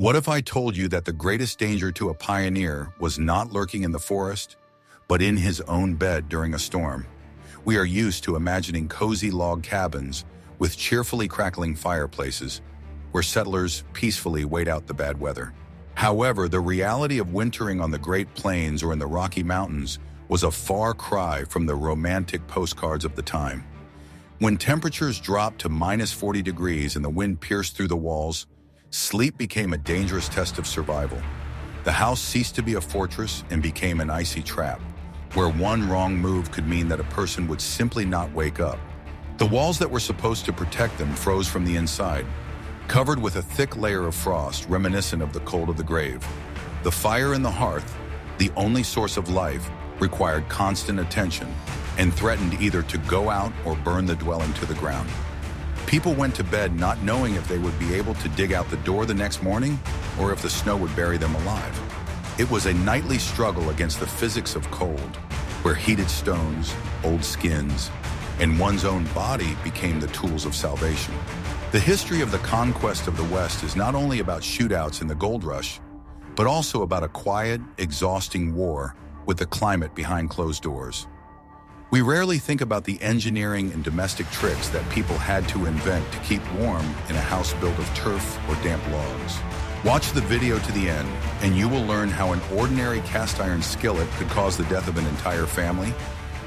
What if I told you that the greatest danger to a pioneer was not lurking in the forest, but in his own bed during a storm? We are used to imagining cozy log cabins with cheerfully crackling fireplaces where settlers peacefully wait out the bad weather. However, the reality of wintering on the Great Plains or in the Rocky Mountains was a far cry from the romantic postcards of the time. When temperatures dropped to -40 degrees and the wind pierced through the walls, sleep became a dangerous test of survival. The house ceased to be a fortress and became an icy trap, where one wrong move could mean that a person would simply not wake up. The walls that were supposed to protect them froze from the inside, covered with a thick layer of frost reminiscent of the cold of the grave. The fire in the hearth, the only source of life, required constant attention and threatened either to go out or burn the dwelling to the ground. People went to bed not knowing if they would be able to dig out the door the next morning or if the snow would bury them alive. It was a nightly struggle against the physics of cold, where heated stones, old skins, and one's own body became the tools of salvation. The history of the conquest of the West is not only about shootouts in the gold rush, but also about a quiet, exhausting war with the climate behind closed doors. We rarely think about the engineering and domestic tricks that people had to invent to keep warm in a house built of turf or damp logs. Watch the video to the end, and you will learn how an ordinary cast iron skillet could cause the death of an entire family,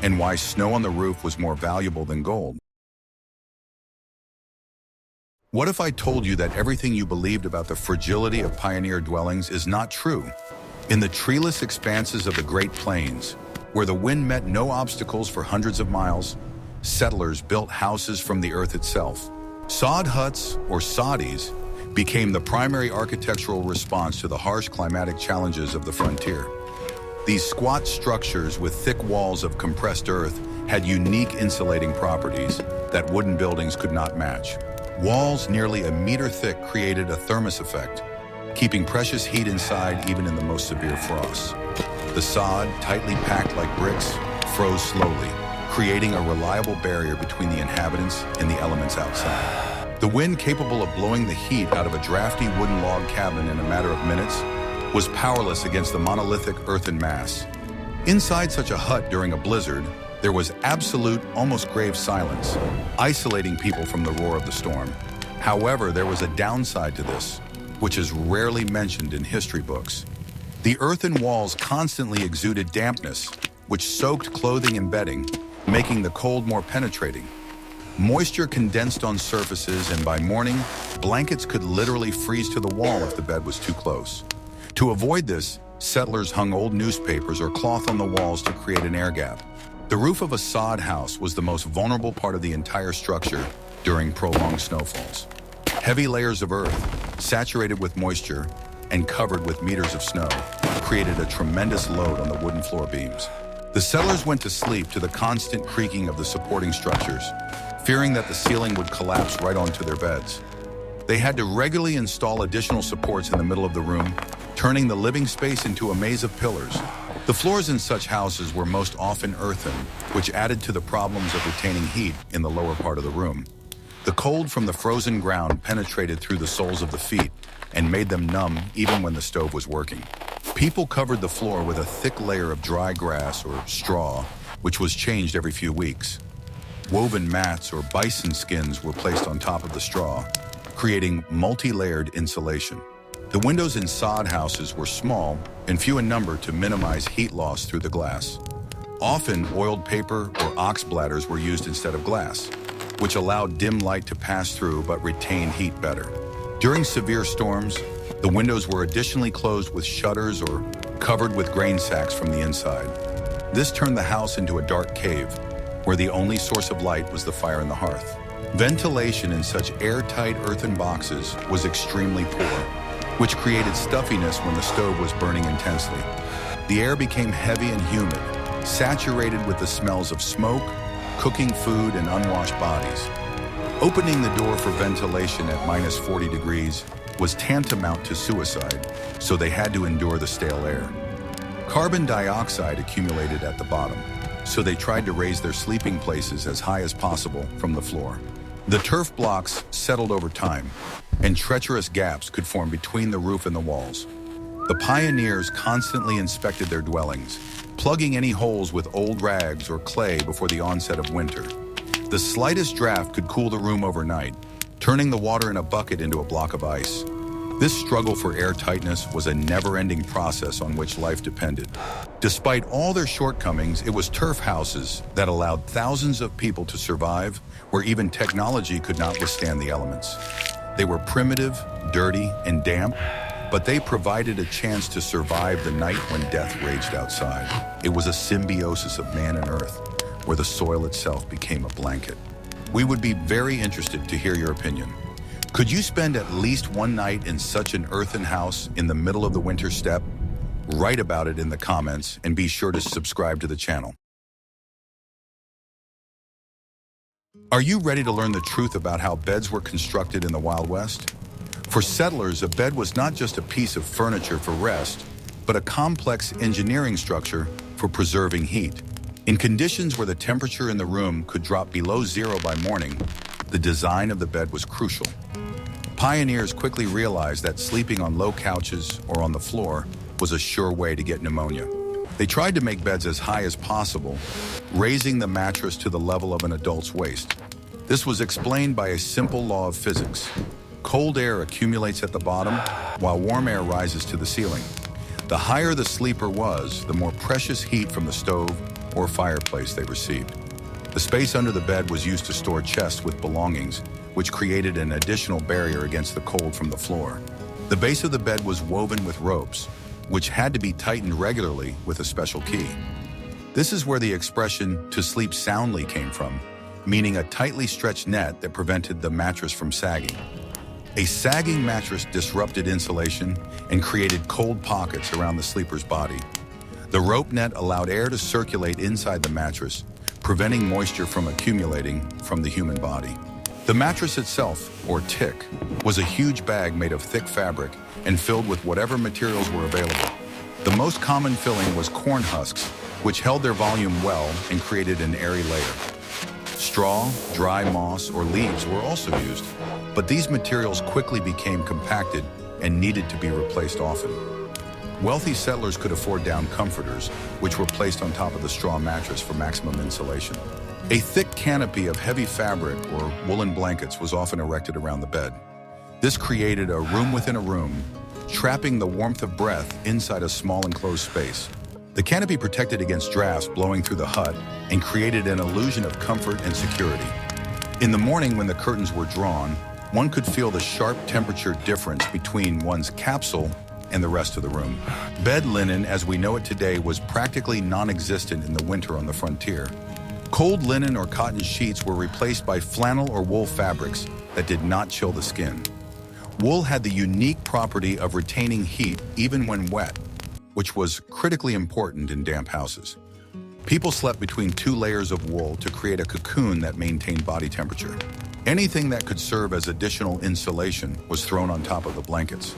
and why snow on the roof was more valuable than gold. What if I told you that everything you believed about the fragility of pioneer dwellings is not true? In the treeless expanses of the Great Plains, where the wind met no obstacles for hundreds of miles, settlers built houses from the earth itself. Sod huts, or soddies, became the primary architectural response to the harsh climatic challenges of the frontier. These squat structures with thick walls of compressed earth had unique insulating properties that wooden buildings could not match. Walls nearly a meter thick created a thermos effect, keeping precious heat inside even in the most severe frosts. The sod, tightly packed like bricks, froze slowly, creating a reliable barrier between the inhabitants and the elements outside. The wind, capable of blowing the heat out of a drafty wooden log cabin in a matter of minutes, was powerless against the monolithic earthen mass. Inside such a hut during a blizzard, there was absolute, almost grave silence, isolating people from the roar of the storm. However, there was a downside to this, which is rarely mentioned in history books. The earthen walls constantly exuded dampness, which soaked clothing and bedding, making the cold more penetrating. Moisture condensed on surfaces, and by morning, blankets could literally freeze to the wall if the bed was too close. To avoid this, settlers hung old newspapers or cloth on the walls to create an air gap. The roof of a sod house was the most vulnerable part of the entire structure during prolonged snowfalls. Heavy layers of earth, saturated with moisture and covered with meters of snow, created a tremendous load on the wooden floor beams. The settlers went to sleep to the constant creaking of the supporting structures, fearing that the ceiling would collapse right onto their beds. They had to regularly install additional supports in the middle of the room, turning the living space into a maze of pillars. The floors in such houses were most often earthen, which added to the problems of retaining heat in the lower part of the room. The cold from the frozen ground penetrated through the soles of the feet and made them numb even when the stove was working. People covered the floor with a thick layer of dry grass or straw, which was changed every few weeks. Woven mats or bison skins were placed on top of the straw, creating multi-layered insulation. The windows in sod houses were small and few in number to minimize heat loss through the glass. Often, oiled paper or ox bladders were used instead of glass, which allowed dim light to pass through but retain heat better. During severe storms, the windows were additionally closed with shutters or covered with grain sacks from the inside. This turned the house into a dark cave, where the only source of light was the fire in the hearth. Ventilation in such airtight earthen boxes was extremely poor, which created stuffiness when the stove was burning intensely. The air became heavy and humid, saturated with the smells of smoke, cooking food, and unwashed bodies. Opening the door for ventilation at -40 degrees was tantamount to suicide, so they had to endure the stale air. Carbon dioxide accumulated at the bottom, so they tried to raise their sleeping places as high as possible from the floor. The turf blocks settled over time, and treacherous gaps could form between the roof and the walls. The pioneers constantly inspected their dwellings, plugging any holes with old rags or clay before the onset of winter. The slightest draft could cool the room overnight, turning the water in a bucket into a block of ice. This struggle for airtightness was a never-ending process on which life depended. Despite all their shortcomings, it was turf houses that allowed thousands of people to survive where even technology could not withstand the elements. They were primitive, dirty, and damp, but they provided a chance to survive the night when death raged outside. It was a symbiosis of man and earth, where the soil itself became a blanket. We would be very interested to hear your opinion. Could you spend at least one night in such an earthen house in the middle of the winter steppe? Write about it in the comments and be sure to subscribe to the channel. Are you ready to learn the truth about how beds were constructed in the Wild West? For settlers, a bed was not just a piece of furniture for rest, but a complex engineering structure for preserving heat. In conditions where the temperature in the room could drop below zero by morning, the design of the bed was crucial. Pioneers quickly realized that sleeping on low couches or on the floor was a sure way to get pneumonia. They tried to make beds as high as possible, raising the mattress to the level of an adult's waist. This was explained by a simple law of physics. Cold air accumulates at the bottom, while warm air rises to the ceiling. The higher the sleeper was, the more precious heat from the stove or fireplace they received. The space under the bed was used to store chests with belongings, which created an additional barrier against the cold from the floor. The base of the bed was woven with ropes, which had to be tightened regularly with a special key. This is where the expression "to sleep soundly" came from, meaning a tightly stretched net that prevented the mattress from sagging. A sagging mattress disrupted insulation and created cold pockets around the sleeper's body. The rope net allowed air to circulate inside the mattress, preventing moisture from accumulating from the human body. The mattress itself, or tick, was a huge bag made of thick fabric and filled with whatever materials were available. The most common filling was corn husks, which held their volume well and created an airy layer. Straw, dry moss, or leaves were also used, but these materials quickly became compacted and needed to be replaced often. Wealthy settlers could afford down comforters, which were placed on top of the straw mattress for maximum insulation. A thick canopy of heavy fabric or woolen blankets was often erected around the bed. This created a room within a room, trapping the warmth of breath inside a small enclosed space. The canopy protected against drafts blowing through the hut and created an illusion of comfort and security. In the morning, when the curtains were drawn, one could feel the sharp temperature difference between one's capsule and the rest of the room. Bed linen, as we know it today, was practically non-existent in the winter on the frontier. Cold linen or cotton sheets were replaced by flannel or wool fabrics that did not chill the skin. Wool had the unique property of retaining heat even when wet, which was critically important in damp houses. People slept between two layers of wool to create a cocoon that maintained body temperature. Anything that could serve as additional insulation was thrown on top of the blankets.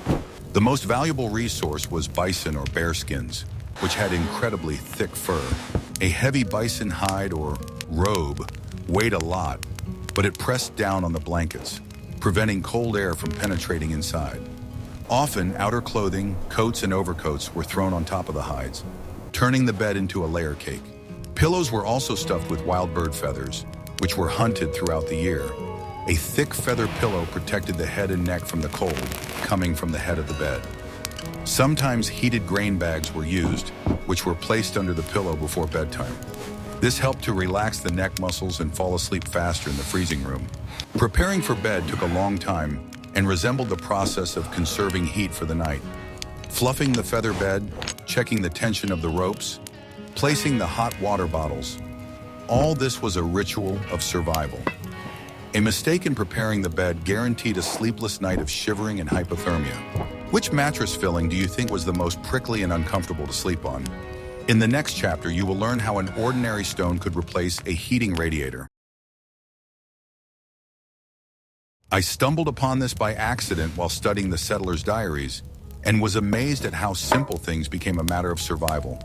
The most valuable resource was bison or bear skins, which had incredibly thick fur. A heavy bison hide or robe weighed a lot, but it pressed down on the blankets, preventing cold air from penetrating inside. Often, outer clothing, coats, and overcoats were thrown on top of the hides, turning the bed into a layer cake. Pillows were also stuffed with wild bird feathers, which were hunted throughout the year. A thick feather pillow protected the head and neck from the cold coming from the head of the bed. Sometimes heated grain bags were used, which were placed under the pillow before bedtime. This helped to relax the neck muscles and fall asleep faster in the freezing room. Preparing for bed took a long time and resembled the process of conserving heat for the night. Fluffing the feather bed, checking the tension of the ropes, placing the hot water bottles. All this was a ritual of survival. A mistake in preparing the bed guaranteed a sleepless night of shivering and hypothermia. Which mattress filling do you think was the most prickly and uncomfortable to sleep on? In the next chapter, you will learn how an ordinary stone could replace a heating radiator. I stumbled upon this by accident while studying the settlers' diaries and was amazed at how simple things became a matter of survival.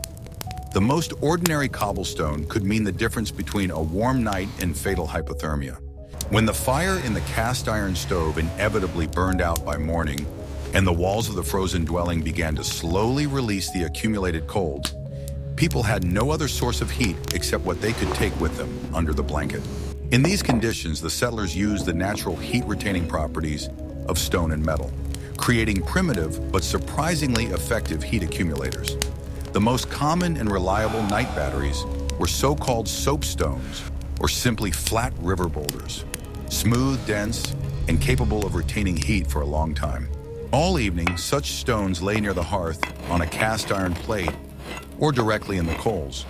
The most ordinary cobblestone could mean the difference between a warm night and fatal hypothermia. When the fire in the cast iron stove inevitably burned out by morning, and the walls of the frozen dwelling began to slowly release the accumulated cold, people had no other source of heat except what they could take with them under the blanket. In these conditions, the settlers used the natural heat-retaining properties of stone and metal, creating primitive but surprisingly effective heat accumulators. The most common and reliable night batteries were so-called soapstones, or simply flat river boulders, smooth, dense, and capable of retaining heat for a long time. All evening, such stones lay near the hearth on a cast iron plate or directly in the coals,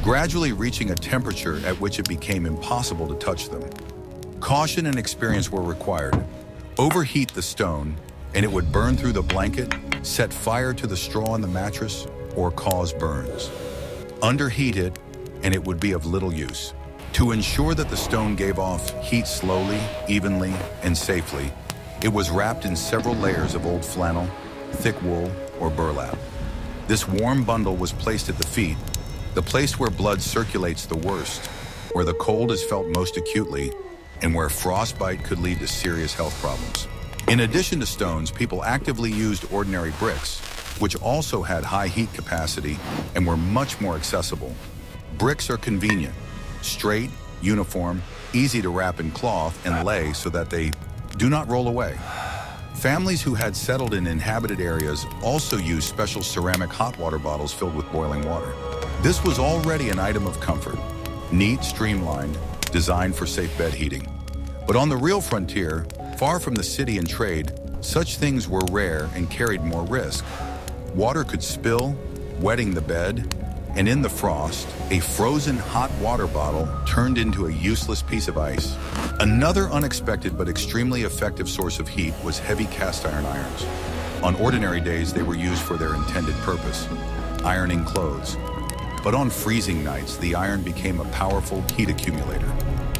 gradually reaching a temperature at which it became impossible to touch them. Caution and experience were required. Overheat the stone, and it would burn through the blanket, set fire to the straw on the mattress, or cause burns. Underheat it, and it would be of little use. To ensure that the stone gave off heat slowly, evenly, and safely, it was wrapped in several layers of old flannel, thick wool, or burlap. This warm bundle was placed at the feet, the place where blood circulates the worst, where the cold is felt most acutely, and where frostbite could lead to serious health problems. In addition to stones, people actively used ordinary bricks, which also had high heat capacity and were much more accessible. Bricks are convenient, straight, uniform, easy to wrap in cloth and lay so that they do not roll away. Families who had settled in inhabited areas also used special ceramic hot water bottles filled with boiling water. This was already an item of comfort, neat, streamlined, designed for safe bed heating. But on the real frontier, far from the city and trade, such things were rare and carried more risk. Water could spill, wetting the bed, and in the frost, a frozen hot water bottle turned into a useless piece of ice. Another unexpected but extremely effective source of heat was heavy cast iron irons. On ordinary days, they were used for their intended purpose, ironing clothes. But on freezing nights, the iron became a powerful heat accumulator.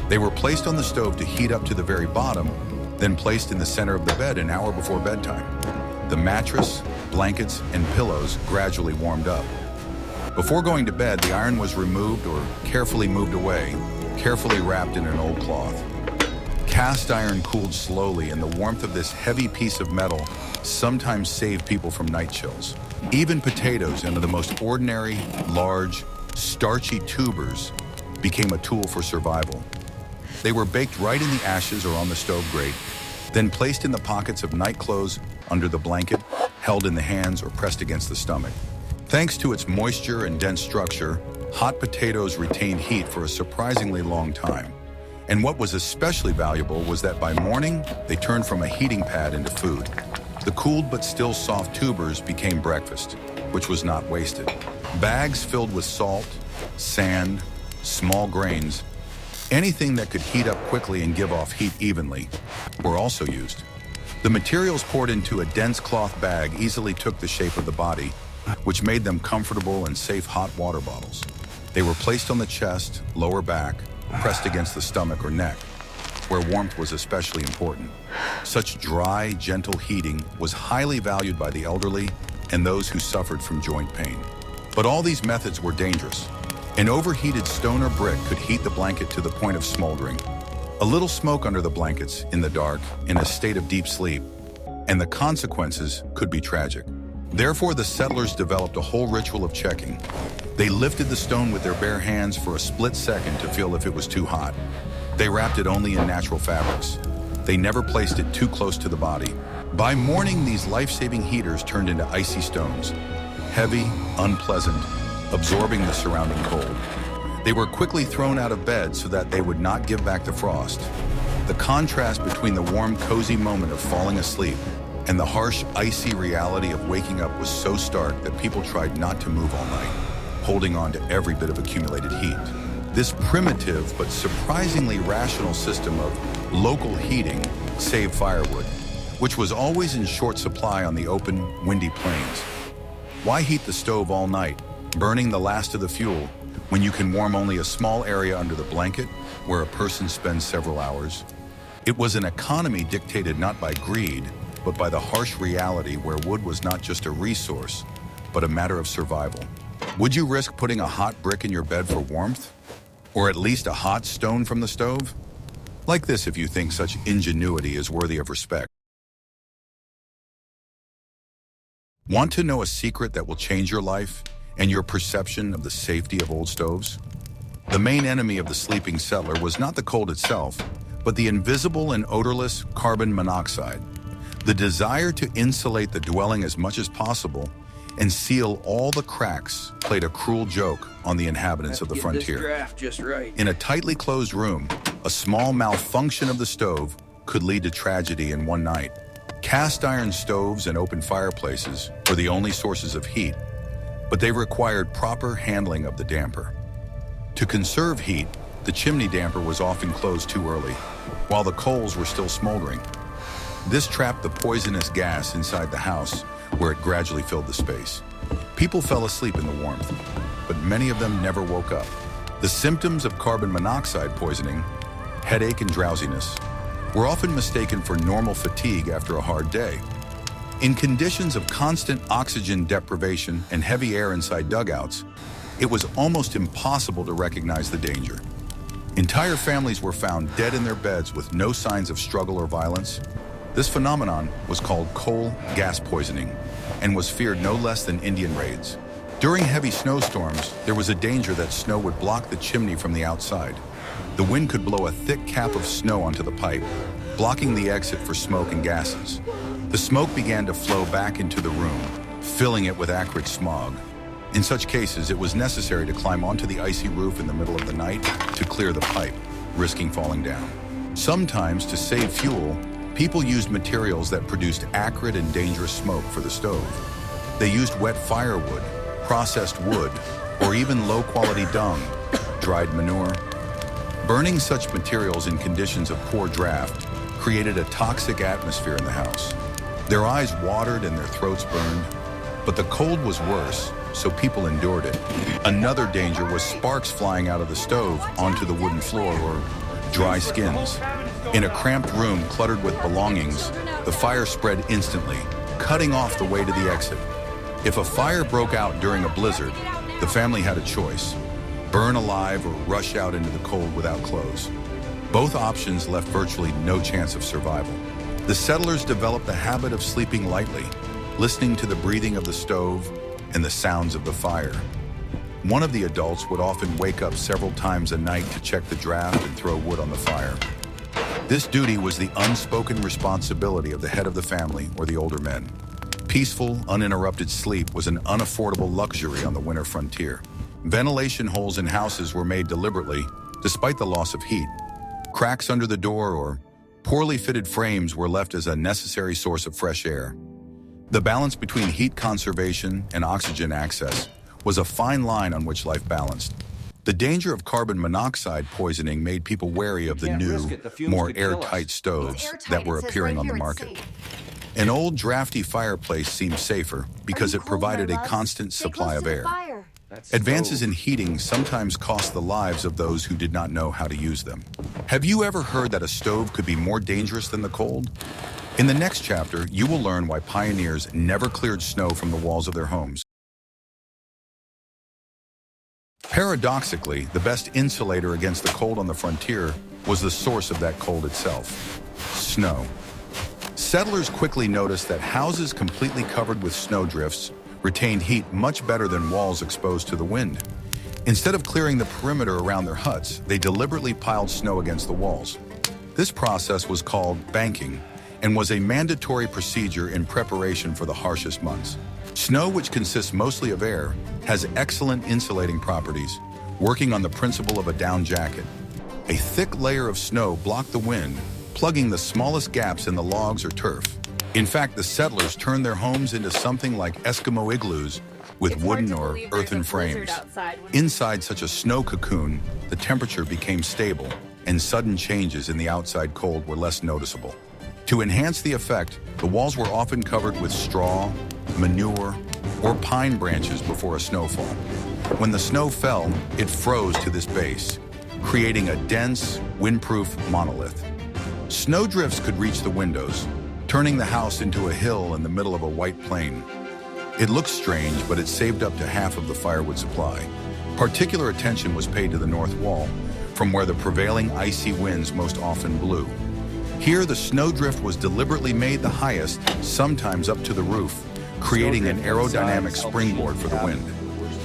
They were placed on the stove to heat up to the very bottom, then placed in the center of the bed an hour before bedtime. The mattress, blankets, and pillows gradually warmed up. Before going to bed, the iron was removed or carefully moved away, carefully wrapped in an old cloth. Cast iron cooled slowly, and the warmth of this heavy piece of metal sometimes saved people from night chills. Even potatoes and the most ordinary, large, starchy tubers became a tool for survival. They were baked right in the ashes or on the stove grate, then placed in the pockets of night clothes, under the blanket, held in the hands, or pressed against the stomach. Thanks to its moisture and dense structure, hot potatoes retained heat for a surprisingly long time. And what was especially valuable was that by morning, they turned from a heating pad into food. The cooled but still soft tubers became breakfast, which was not wasted. Bags filled with salt, sand, small grains, anything that could heat up quickly and give off heat evenly, were also used. The materials poured into a dense cloth bag easily took the shape of the body, which made them comfortable and safe hot water bottles. They were placed on the chest, lower back, pressed against the stomach or neck, where warmth was especially important. Such dry, gentle heating was highly valued by the elderly and those who suffered from joint pain. But all these methods were dangerous. An overheated stone or brick could heat the blanket to the point of smoldering. A little smoke under the blankets, in the dark, in a state of deep sleep, and the consequences could be tragic. Therefore, the settlers developed a whole ritual of checking. They lifted the stone with their bare hands for a split second to feel if it was too hot. They wrapped it only in natural fabrics. They never placed it too close to the body. By morning, these life-saving heaters turned into icy stones, heavy, unpleasant, absorbing the surrounding cold. They were quickly thrown out of bed so that they would not give back the frost. The contrast between the warm, cozy moment of falling asleep and the harsh, icy reality of waking up was so stark that people tried not to move all night, holding on to every bit of accumulated heat. This primitive but surprisingly rational system of local heating saved firewood, which was always in short supply on the open, windy plains. Why heat the stove all night, burning the last of the fuel, when you can warm only a small area under the blanket where a person spends several hours? It was an economy dictated not by greed, but by the harsh reality where wood was not just a resource, but a matter of survival. Would you risk putting a hot brick in your bed for warmth? Or at least a hot stone from the stove? Like this if you think such ingenuity is worthy of respect. Want to know a secret that will change your life and your perception of the safety of old stoves? The main enemy of the sleeping settler was not the cold itself, but the invisible and odorless carbon monoxide. The desire to insulate the dwelling as much as possible and seal all the cracks played a cruel joke on the inhabitants of the frontier. This draft just right. In a tightly closed room, a small malfunction of the stove could lead to tragedy in one night. Cast iron stoves and open fireplaces were the only sources of heat, but they required proper handling of the damper. To conserve heat, the chimney damper was often closed too early, while the coals were still smoldering. This trapped the poisonous gas inside the house, where it gradually filled the space. People fell asleep in the warmth, but many of them never woke up. The symptoms of carbon monoxide poisoning, headache and drowsiness, were often mistaken for normal fatigue after a hard day. In conditions of constant oxygen deprivation and heavy air inside dugouts, it was almost impossible to recognize the danger. Entire families were found dead in their beds with no signs of struggle or violence. This phenomenon was called coal gas poisoning and was feared no less than Indian raids. During heavy snowstorms, there was a danger that snow would block the chimney from the outside. The wind could blow a thick cap of snow onto the pipe, blocking the exit for smoke and gases. The smoke began to flow back into the room, filling it with acrid smog. In such cases, it was necessary to climb onto the icy roof in the middle of the night to clear the pipe, risking falling down. Sometimes, to save fuel, people used materials that produced acrid and dangerous smoke for the stove. They used wet firewood, processed wood, or even low-quality dung, dried manure. Burning such materials in conditions of poor draft created a toxic atmosphere in the house. Their eyes watered and their throats burned, but the cold was worse, so people endured it. Another danger was sparks flying out of the stove onto the wooden floor or dry skins. In a cramped room cluttered with belongings, the fire spread instantly, cutting off the way to the exit. If a fire broke out during a blizzard, the family had a choice: burn alive or rush out into the cold without clothes. Both options left virtually no chance of survival. The settlers developed the habit of sleeping lightly, listening to the breathing of the stove and the sounds of the fire. One of the adults would often wake up several times a night to check the draft and throw wood on the fire. This duty was the unspoken responsibility of the head of the family or the older men. Peaceful, uninterrupted sleep was an unaffordable luxury on the winter frontier. Ventilation holes in houses were made deliberately, despite the loss of heat. Cracks under the door or poorly fitted frames were left as a necessary source of fresh air. The balance between heat conservation and oxygen access was a fine line on which life balanced. The danger of carbon monoxide poisoning made people wary of the new, more airtight stoves that were appearing on the market. An old, drafty fireplace seemed safer because it provided a constant supply of air. Advances in heating sometimes cost the lives of those who did not know how to use them. Have you ever heard that a stove could be more dangerous than the cold? In the next chapter, you will learn why pioneers never cleared snow from the walls of their homes. Paradoxically, the best insulator against the cold on the frontier was the source of that cold itself: snow. Settlers quickly noticed that houses completely covered with snowdrifts retained heat much better than walls exposed to the wind. Instead of clearing the perimeter around their huts, they deliberately piled snow against the walls. This process was called banking and was a mandatory procedure in preparation for the harshest months. Snow, which consists mostly of air, has excellent insulating properties, working on the principle of a down jacket. A thick layer of snow blocked the wind, plugging the smallest gaps in the logs or turf. In fact, the settlers turned their homes into something like Eskimo igloos with wooden or earthen frames. Inside such a snow cocoon, the temperature became stable, and sudden changes in the outside cold were less noticeable. To enhance the effect, the walls were often covered with straw, manure, or pine branches before a snowfall. When the snow fell, it froze to this base, creating a dense, windproof monolith. Snowdrifts could reach the windows, turning the house into a hill in the middle of a white plain. It looked strange, but it saved up to half of the firewood supply. Particular attention was paid to the north wall, from where the prevailing icy winds most often blew. Here, the snowdrift was deliberately made the highest, sometimes up to the roof, creating an aerodynamic springboard for the wind.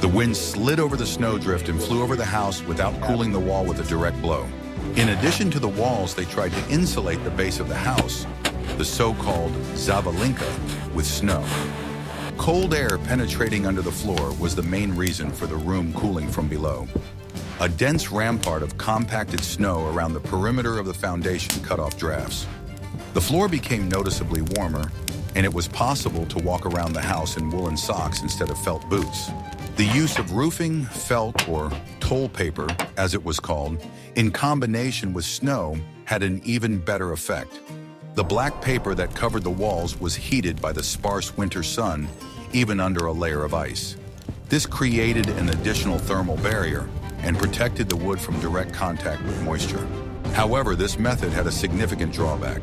The wind slid over the snowdrift and flew over the house without cooling the wall with a direct blow. In addition to the walls, they tried to insulate the base of the house, the so-called zavalinka, with snow. Cold air penetrating under the floor was the main reason for the room cooling from below. A dense rampart of compacted snow around the perimeter of the foundation cut off drafts. The floor became noticeably warmer, and it was possible to walk around the house in woolen socks instead of felt boots. The use of roofing, felt, or toll paper, as it was called, in combination with snow had an even better effect. The black paper that covered the walls was heated by the sparse winter sun, even under a layer of ice. This created an additional thermal barrier and protected the wood from direct contact with moisture. However, this method had a significant drawback.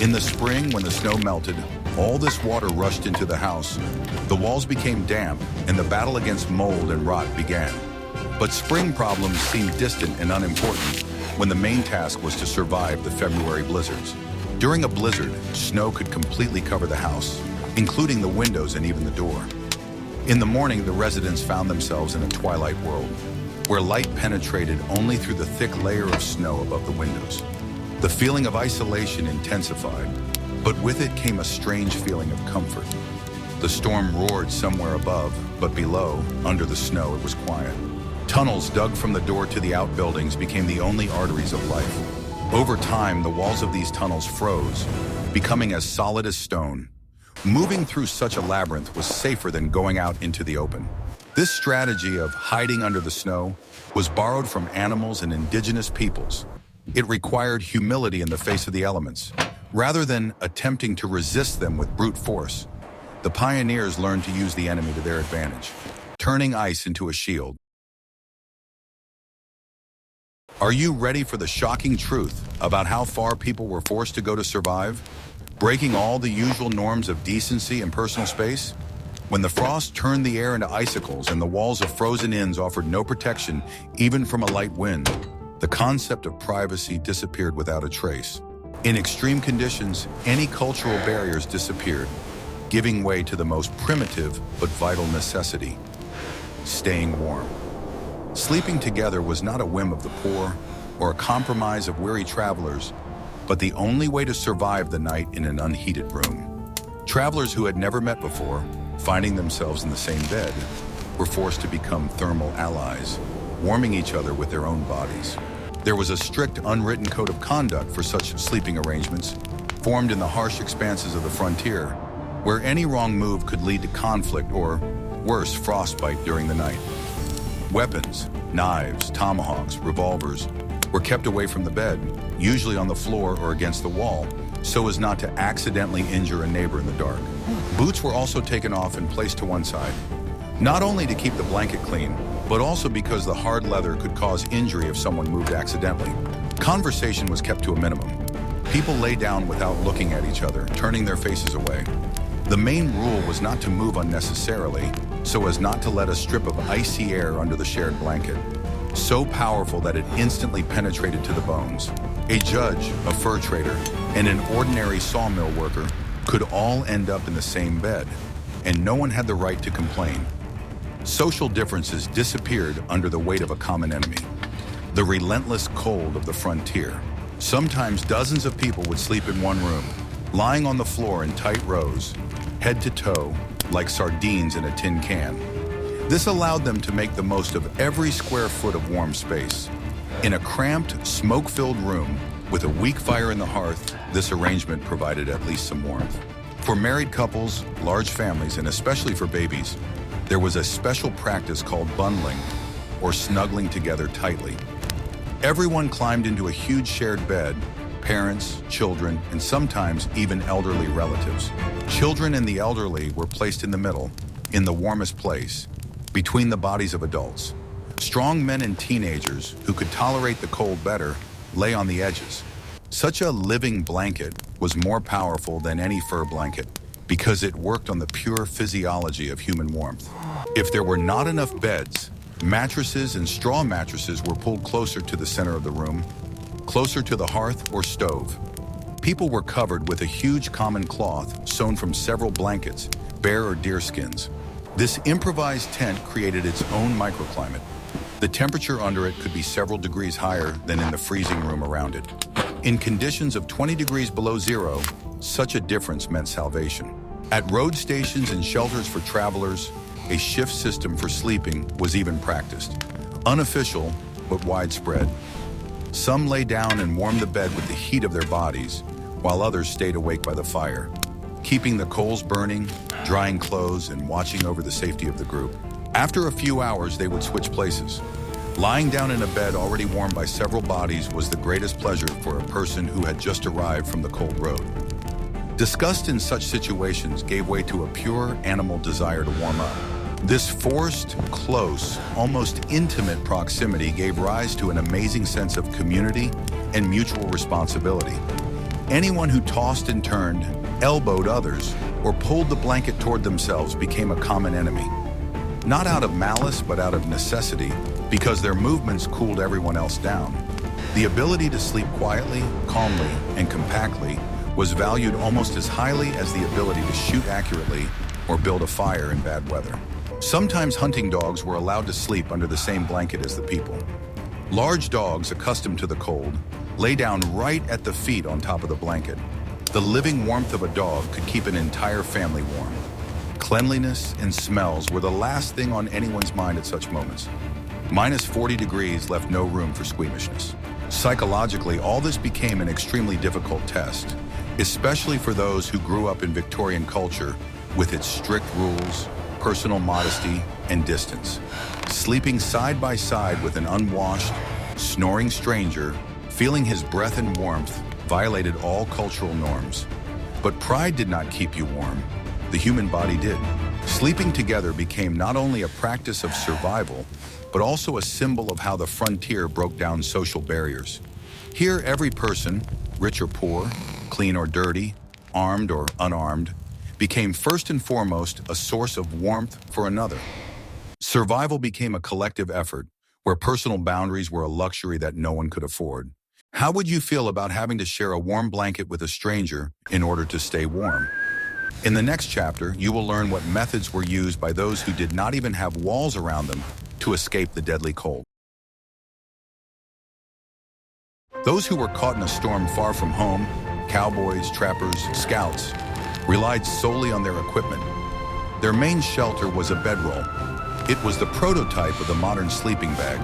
In the spring, when the snow melted, all this water rushed into the house. The walls became damp, and the battle against mold and rot began. But spring problems seemed distant and unimportant when the main task was to survive the February blizzards. During a blizzard, snow could completely cover the house, including the windows and even the door. In the morning, the residents found themselves in a twilight world, where light penetrated only through the thick layer of snow above the windows. The feeling of isolation intensified, but with it came a strange feeling of comfort. The storm roared somewhere above, but below, under the snow, it was quiet. Tunnels dug from the door to the outbuildings became the only arteries of life. Over time, the walls of these tunnels froze, becoming as solid as stone. Moving through such a labyrinth was safer than going out into the open. This strategy of hiding under the snow was borrowed from animals and indigenous peoples. It required humility in the face of the elements. Rather than attempting to resist them with brute force, the pioneers learned to use the enemy to their advantage, turning ice into a shield. Are you ready for the shocking truth about how far people were forced to go to survive, breaking all the usual norms of decency and personal space? When the frost turned the air into icicles and the walls of frozen inns offered no protection, even from a light wind, the concept of privacy disappeared without a trace. In extreme conditions, any cultural barriers disappeared, giving way to the most primitive but vital necessity: staying warm. Sleeping together was not a whim of the poor or a compromise of weary travelers, but the only way to survive the night in an unheated room. Travelers who had never met before, finding themselves in the same bed, were forced to become thermal allies, warming each other with their own bodies. There was a strict, unwritten code of conduct for such sleeping arrangements, formed in the harsh expanses of the frontier, where any wrong move could lead to conflict or, worse, frostbite during the night. Weapons, knives, tomahawks, revolvers, were kept away from the bed, usually on the floor or against the wall, so as not to accidentally injure a neighbor in the dark. Boots were also taken off and placed to one side, not only to keep the blanket clean, but also because the hard leather could cause injury if someone moved accidentally. Conversation was kept to a minimum. People lay down without looking at each other, turning their faces away. The main rule was not to move unnecessarily, so as not to let a strip of icy air under the shared blanket, so powerful that it instantly penetrated to the bones. A judge, a fur trader, and an ordinary sawmill worker could all end up in the same bed, and no one had the right to complain. Social differences disappeared under the weight of a common enemy: the relentless cold of the frontier. Sometimes dozens of people would sleep in one room, lying on the floor in tight rows, head to toe, like sardines in a tin can. This allowed them to make the most of every square foot of warm space. In a cramped, smoke-filled room with a weak fire in the hearth, this arrangement provided at least some warmth. For married couples, large families, and especially for babies, there was a special practice called bundling, or snuggling together tightly. Everyone climbed into a huge shared bed: parents, children, and sometimes even elderly relatives. Children and the elderly were placed in the middle, in the warmest place, between the bodies of adults. Strong men and teenagers, who could tolerate the cold better, lay on the edges. Such a living blanket was more powerful than any fur blanket, because it worked on the pure physiology of human warmth. If there were not enough beds, Mattresses and straw mattresses were pulled closer to the center of the room, closer to the hearth or stove. People were covered with a huge common cloth sewn from several blankets, bear or deer skins. This improvised tent created its own microclimate. The temperature under it could be several degrees higher than in the freezing room around it. In conditions of 20 degrees below zero, such a difference meant salvation. At road stations and shelters for travelers, a shift system for sleeping was even practiced. Unofficial, but widespread. Some lay down and warmed the bed with the heat of their bodies, while others stayed awake by the fire, keeping the coals burning, drying clothes, and watching over the safety of the group. After a few hours, they would switch places. Lying down in a bed already warmed by several bodies was the greatest pleasure for a person who had just arrived from the cold road. Disgust in such situations gave way to a pure animal desire to warm up. This forced, close, almost intimate proximity gave rise to an amazing sense of community and mutual responsibility. Anyone who tossed and turned, elbowed others, or pulled the blanket toward themselves became a common enemy. Not out of malice, but out of necessity, because their movements cooled everyone else down. The ability to sleep quietly, calmly, and compactly was valued almost as highly as the ability to shoot accurately or build a fire in bad weather. Sometimes hunting dogs were allowed to sleep under the same blanket as the people. Large dogs, accustomed to the cold, lay down right at the feet on top of the blanket. The living warmth of a dog could keep an entire family warm. Cleanliness and smells were the last thing on anyone's mind at such moments. Minus 40 degrees left no room for squeamishness. Psychologically, all this became an extremely difficult test, especially for those who grew up in Victorian culture with its strict rules, personal modesty, and distance. Sleeping side by side with an unwashed, snoring stranger, feeling his breath and warmth, violated all cultural norms. But pride did not keep you warm. The human body did. Sleeping together became not only a practice of survival, but also a symbol of how the frontier broke down social barriers. Here, every person, rich or poor, clean or dirty, armed or unarmed, became first and foremost a source of warmth for another. Survival became a collective effort, where personal boundaries were a luxury that no one could afford. How would you feel about having to share a warm blanket with a stranger in order to stay warm? In the next chapter, you will learn what methods were used by those who did not even have walls around them to escape the deadly cold. Those who were caught in a storm far from home, cowboys, trappers, scouts, relied solely on their equipment. Their main shelter was a bedroll. It was the prototype of the modern sleeping bag.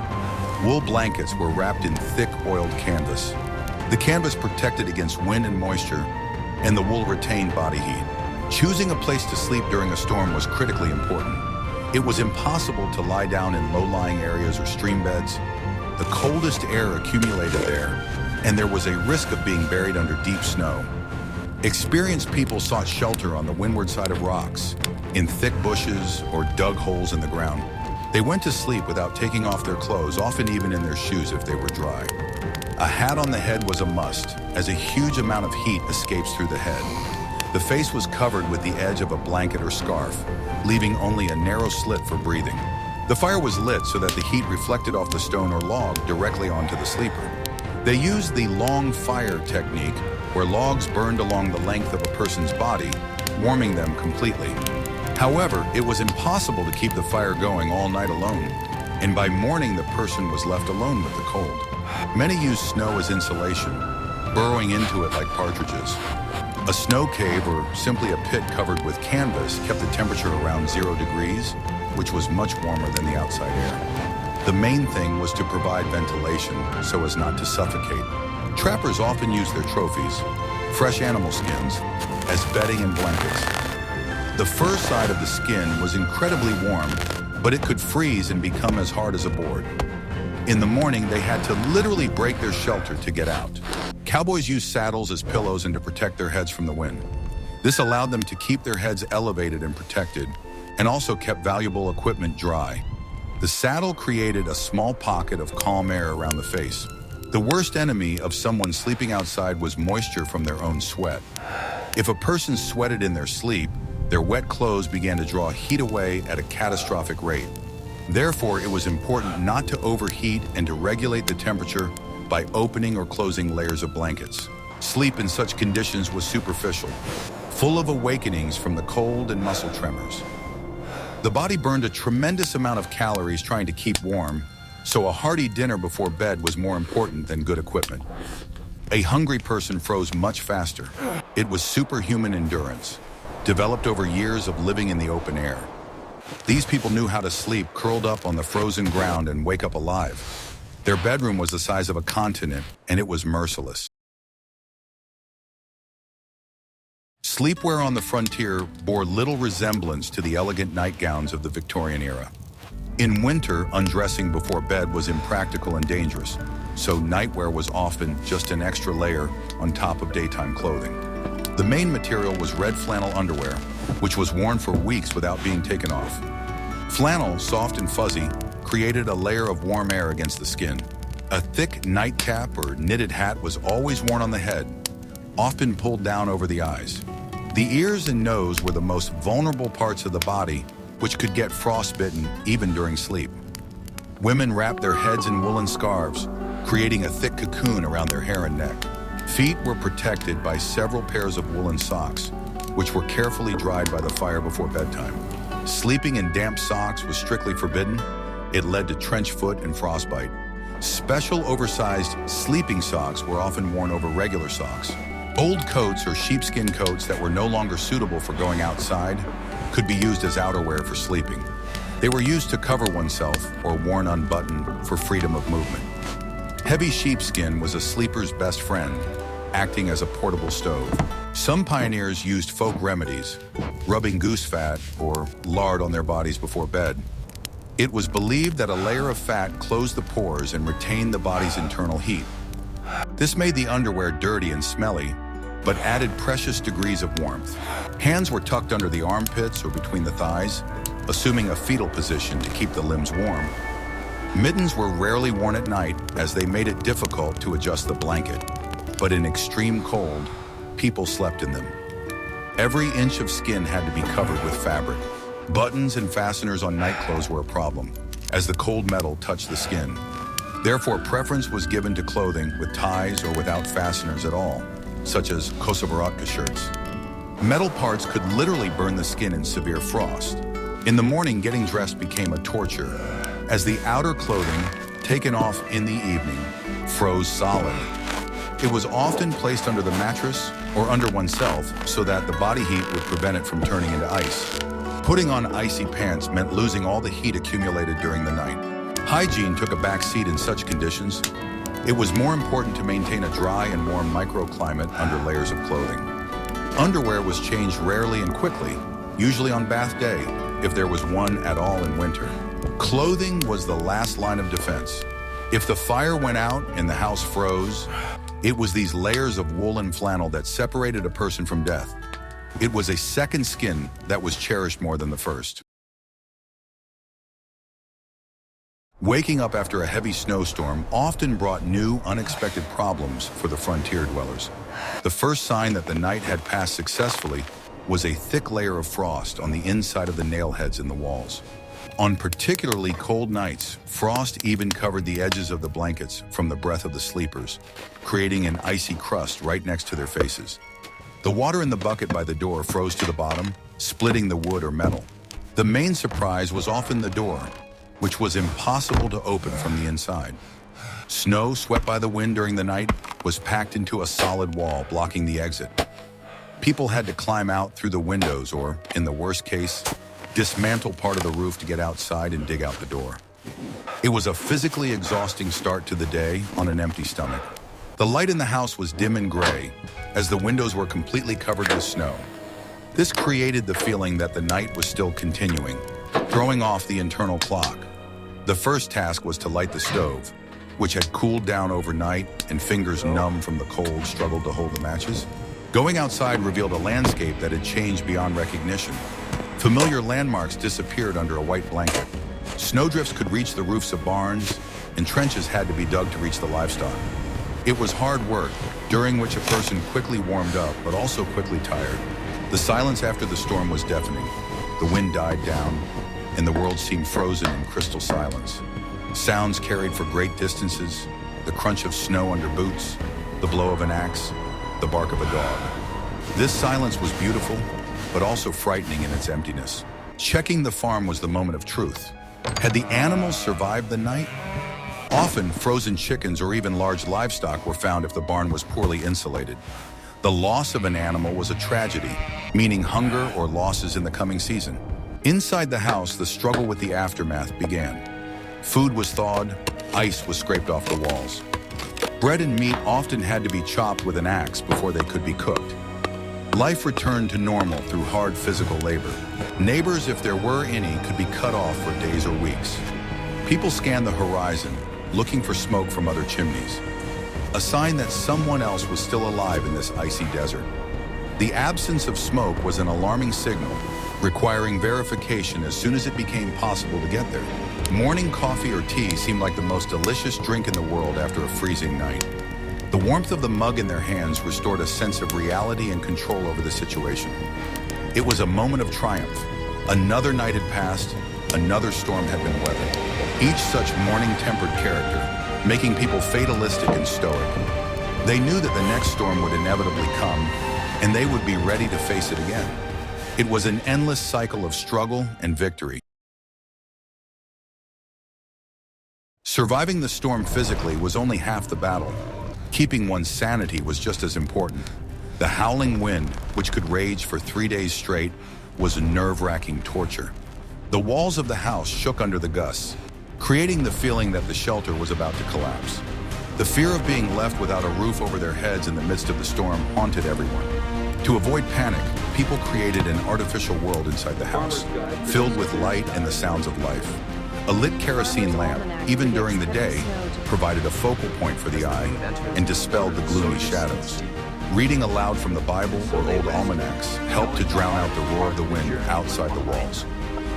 Wool blankets were wrapped in thick, oiled canvas. The canvas protected against wind and moisture, and the wool retained body heat. Choosing a place to sleep during a storm was critically important. It was impossible to lie down in low-lying areas or stream beds. The coldest air accumulated there, and there was a risk of being buried under deep snow. Experienced people sought shelter on the windward side of rocks, in thick bushes, or dug holes in the ground. They went to sleep without taking off their clothes, often even in their shoes if they were dry. A hat on the head was a must, as a huge amount of heat escapes through the head. The face was covered with the edge of a blanket or scarf, leaving only a narrow slit for breathing. The fire was lit so that the heat reflected off the stone or log directly onto the sleeper. They used the long fire technique, where logs burned along the length of a person's body, warming them completely. However, it was impossible to keep the fire going all night alone, and by morning the person was left alone with the cold. Many used snow as insulation, burrowing into it like partridges. A snow cave, or simply a pit covered with canvas, kept the temperature around 0 degrees, which was much warmer than the outside air. The main thing was to provide ventilation so as not to suffocate. Trappers often used their trophies, fresh animal skins, as bedding and blankets. The fur side of the skin was incredibly warm, but it could freeze and become as hard as a board. In the morning, they had to literally break their shelter to get out. Cowboys used saddles as pillows and to protect their heads from the wind. This allowed them to keep their heads elevated and protected, and also kept valuable equipment dry. The saddle created a small pocket of calm air around the face. The worst enemy of someone sleeping outside was moisture from their own sweat. If a person sweated in their sleep, their wet clothes began to draw heat away at a catastrophic rate. Therefore, it was important not to overheat and to regulate the temperature by opening or closing layers of blankets. Sleep in such conditions was superficial, full of awakenings from the cold and muscle tremors. The body burned a tremendous amount of calories trying to keep warm, so a hearty dinner before bed was more important than good equipment. A hungry person froze much faster. It was superhuman endurance, developed over years of living in the open air. These people knew how to sleep curled up on the frozen ground and wake up alive. Their bedroom was the size of a continent, and it was merciless. Sleepwear on the frontier bore little resemblance to the elegant nightgowns of the Victorian era. In winter, undressing before bed was impractical and dangerous, so nightwear was often just an extra layer on top of daytime clothing. The main material was red flannel underwear, which was worn for weeks without being taken off. Flannel, soft and fuzzy, created a layer of warm air against the skin. A thick nightcap or knitted hat was always worn on the head, often pulled down over the eyes. The ears and nose were the most vulnerable parts of the body, which could get frostbitten even during sleep. Women wrapped their heads in woolen scarves, creating a thick cocoon around their hair and neck. Feet were protected by several pairs of woolen socks, which were carefully dried by the fire before bedtime. Sleeping in damp socks was strictly forbidden. It led to trench foot and frostbite. Special oversized sleeping socks were often worn over regular socks. Old coats or sheepskin coats that were no longer suitable for going outside could be used as outerwear for sleeping. They were used to cover oneself or worn unbuttoned for freedom of movement. Heavy sheepskin was a sleeper's best friend, acting as a portable stove. Some pioneers used folk remedies, rubbing goose fat or lard on their bodies before bed. It was believed that a layer of fat closed the pores and retained the body's internal heat. This made the underwear dirty and smelly, but added precious degrees of warmth. Hands were tucked under the armpits or between the thighs, assuming a fetal position to keep the limbs warm. Mittens were rarely worn at night as they made it difficult to adjust the blanket, but in extreme cold, people slept in them. Every inch of skin had to be covered with fabric. Buttons and fasteners on nightclothes were a problem, as the cold metal touched the skin. Therefore, preference was given to clothing with ties or without fasteners at all, such as Kosovaratka shirts. Metal parts could literally burn the skin in severe frost. In the morning, getting dressed became a torture, as the outer clothing, taken off in the evening, froze solid. It was often placed under the mattress or under oneself so that the body heat would prevent it from turning into ice. Putting on icy pants meant losing all the heat accumulated during the night. Hygiene took a back seat in such conditions. It was more important to maintain a dry and warm microclimate under layers of clothing. Underwear was changed rarely and quickly, usually on bath day, if there was one at all in winter. Clothing was the last line of defense. If the fire went out and the house froze, it was these layers of wool and flannel that separated a person from death. It was a second skin that was cherished more than the first. Waking up after a heavy snowstorm often brought new, unexpected problems for the frontier dwellers. The first sign that the night had passed successfully was a thick layer of frost on the inside of the nail heads in the walls. On particularly cold nights, frost even covered the edges of the blankets from the breath of the sleepers, creating an icy crust right next to their faces. The water in the bucket by the door froze to the bottom, splitting the wood or metal. The main surprise was often the door, which was impossible to open from the inside. Snow swept by the wind during the night was packed into a solid wall, blocking the exit. People had to climb out through the windows or, in the worst case, dismantle part of the roof to get outside and dig out the door. It was a physically exhausting start to the day on an empty stomach. The light in the house was dim and gray, as the windows were completely covered with snow. This created the feeling that the night was still continuing, throwing off the internal clock. The first task was to light the stove, which had cooled down overnight and fingers numb from the cold struggled to hold the matches. Going outside revealed a landscape that had changed beyond recognition. Familiar landmarks disappeared under a white blanket. Snowdrifts could reach the roofs of barns, and trenches had to be dug to reach the livestock. It was hard work, during which a person quickly warmed up, but also quickly tired. The silence after the storm was deafening. The wind died down, and the world seemed frozen in crystal silence. Sounds carried for great distances, the crunch of snow under boots, the blow of an axe, the bark of a dog. This silence was beautiful, but also frightening in its emptiness. Checking the farm was the moment of truth. Had the animals survived the night? Often, frozen chickens or even large livestock were found if the barn was poorly insulated. The loss of an animal was a tragedy, meaning hunger or losses in the coming season. Inside the house, the struggle with the aftermath began. Food was thawed, ice was scraped off the walls. Bread and meat often had to be chopped with an axe before they could be cooked. Life returned to normal through hard physical labor. Neighbors, if there were any, could be cut off for days or weeks. People scanned the horizon, looking for smoke from other chimneys, a sign that someone else was still alive in this icy desert. The absence of smoke was an alarming signal, requiring verification as soon as it became possible to get there. Morning coffee or tea seemed like the most delicious drink in the world after a freezing night. The warmth of the mug in their hands restored a sense of reality and control over the situation. It was a moment of triumph. Another night had passed, another storm had been weathered. Each such morning-tempered character, making people fatalistic and stoic. They knew that the next storm would inevitably come, and they would be ready to face it again. It was an endless cycle of struggle and victory. Surviving the storm physically was only half the battle. Keeping one's sanity was just as important. The howling wind, which could rage for 3 days straight, was a nerve-wracking torture. The walls of the house shook under the gusts, creating the feeling that the shelter was about to collapse. The fear of being left without a roof over their heads in the midst of the storm haunted everyone. To avoid panic, people created an artificial world inside the house, filled with light and the sounds of life. A lit kerosene lamp, even during the day, provided a focal point for the eye and dispelled the gloomy shadows. Reading aloud from the Bible or old almanacs helped to drown out the roar of the wind outside the walls.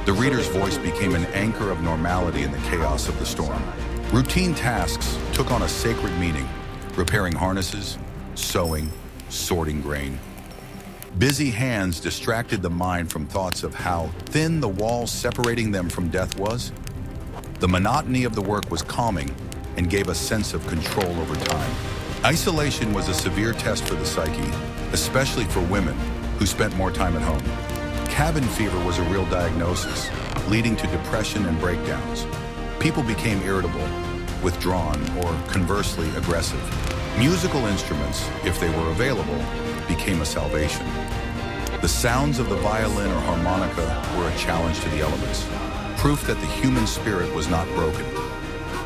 The reader's voice became an anchor of normality in the chaos of the storm. Routine tasks took on a sacred meaning, repairing harnesses, sewing, sorting grain. Busy hands distracted the mind from thoughts of how thin the wall separating them from death was. The monotony of the work was calming and gave a sense of control over time. Isolation was a severe test for the psyche, especially for women who spent more time at home. Cabin fever was a real diagnosis, leading to depression and breakdowns. People became irritable, withdrawn, or conversely aggressive. Musical instruments, if they were available, became a salvation. The sounds of the violin or harmonica were a challenge to the elements, proof that the human spirit was not broken.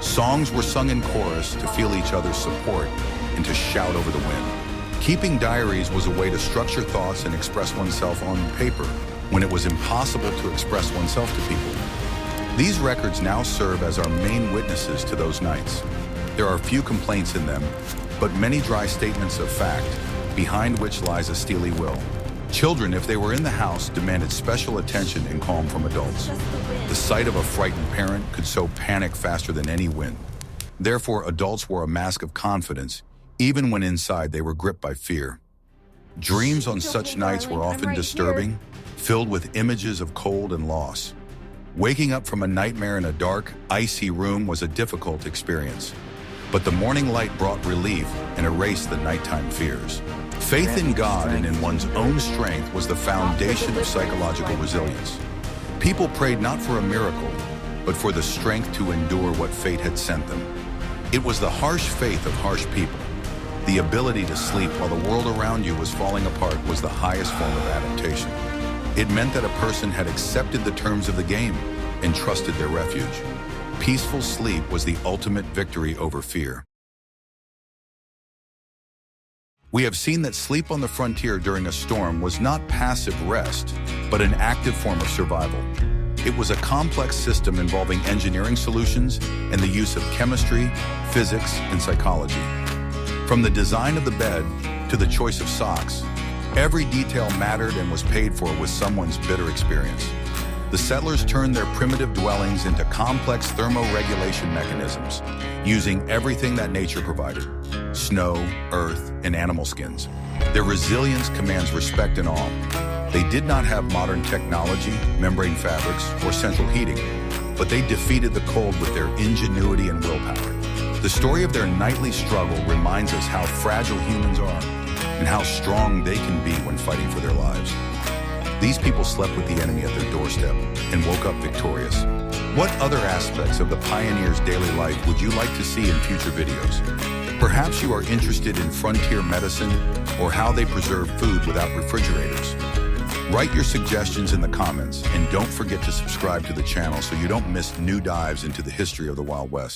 Songs were sung in chorus to feel each other's support and to shout over the wind. Keeping diaries was a way to structure thoughts and express oneself on paper when it was impossible to express oneself to people. These records now serve as our main witnesses to those nights. There are few complaints in them, but many dry statements of fact, behind which lies a steely will. Children, if they were in the house, demanded special attention and calm from adults. The sight of a frightened parent could sow panic faster than any wind. Therefore, adults wore a mask of confidence, even when inside they were gripped by fear. Dreams on such nights were often disturbing, filled with images of cold and loss. Waking up from a nightmare in a dark, icy room was a difficult experience. But the morning light brought relief and erased the nighttime fears. Faith in God and in one's own strength was the foundation of psychological resilience. People prayed not for a miracle, but for the strength to endure what fate had sent them. It was the harsh faith of harsh people. The ability to sleep while the world around you was falling apart was the highest form of adaptation. It meant that a person had accepted the terms of the game and trusted their refuge. Peaceful sleep was the ultimate victory over fear. We have seen that sleep on the frontier during a storm was not passive rest, but an active form of survival. It was a complex system involving engineering solutions and the use of chemistry, physics, and psychology. From the design of the bed to the choice of socks, every detail mattered and was paid for with someone's bitter experience. The settlers turned their primitive dwellings into complex thermoregulation mechanisms, using everything that nature provided: snow, earth, and animal skins. Their resilience commands respect and awe. They did not have modern technology, membrane fabrics, or central heating, but they defeated the cold with their ingenuity and willpower. The story of their nightly struggle reminds us how fragile humans are and how strong they can be when fighting for their lives. These people slept with the enemy at their doorstep and woke up victorious. What other aspects of the pioneers' daily life would you like to see in future videos? Perhaps you are interested in frontier medicine or how they preserve food without refrigerators. Write your suggestions in the comments and don't forget to subscribe to the channel so you don't miss new dives into the history of the Wild West.